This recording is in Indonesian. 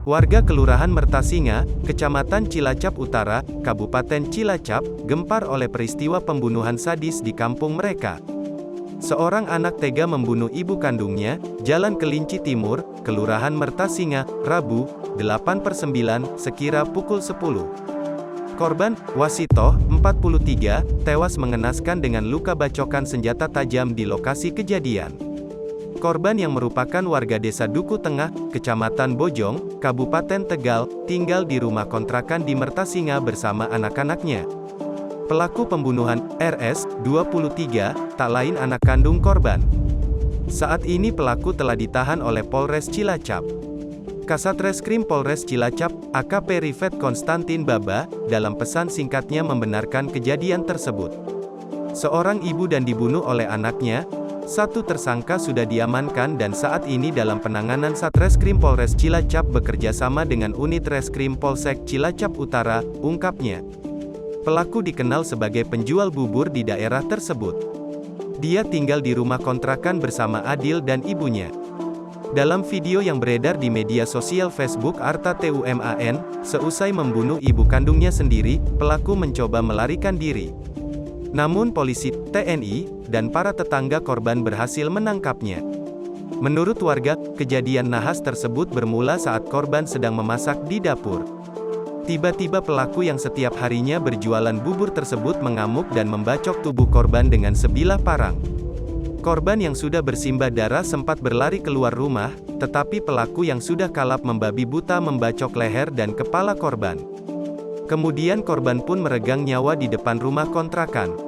Warga Kelurahan Mertasinga, Kecamatan Cilacap Utara, Kabupaten Cilacap, gempar oleh peristiwa pembunuhan sadis di kampung mereka. Seorang anak tega membunuh ibu kandungnya, Jalan Kelinci Timur, Kelurahan Mertasinga, Rabu, 8/9, sekira pukul 10. Korban, Wasito, 43, tewas mengenaskan dengan luka bacokan senjata tajam di lokasi kejadian. Korban yang merupakan warga desa Duku Tengah, Kecamatan Bojong, Kabupaten Tegal, tinggal di rumah kontrakan di Mertasinga bersama anak-anaknya. Pelaku pembunuhan, RS, 23, tak lain anak kandung korban. Saat ini pelaku telah ditahan oleh Polres Cilacap. Kasat Reskrim Polres Cilacap, AKP Rifet Konstantin Baba, dalam pesan singkatnya membenarkan kejadian tersebut. Seorang ibu dan dibunuh oleh anaknya. Satu tersangka sudah diamankan dan saat ini dalam penanganan Satreskrim Polres Cilacap bekerja sama dengan unit Reskrim Polsek Cilacap Utara, ungkapnya. Pelaku dikenal sebagai penjual bubur di daerah tersebut. Dia tinggal di rumah kontrakan bersama Adil dan ibunya. Dalam video yang beredar di media sosial Facebook Arta TUMAN, seusai membunuh ibu kandungnya sendiri, pelaku mencoba melarikan diri. Namun polisi, TNI, dan para tetangga korban berhasil menangkapnya. Menurut warga, kejadian nahas tersebut bermula saat korban sedang memasak di dapur. Tiba-tiba pelaku yang setiap harinya berjualan bubur tersebut mengamuk dan membacok tubuh korban dengan sebilah parang. Korban yang sudah bersimbah darah sempat berlari keluar rumah, tetapi pelaku yang sudah kalap membabi buta membacok leher dan kepala korban. Kemudian korban pun meregang nyawa di depan rumah kontrakan.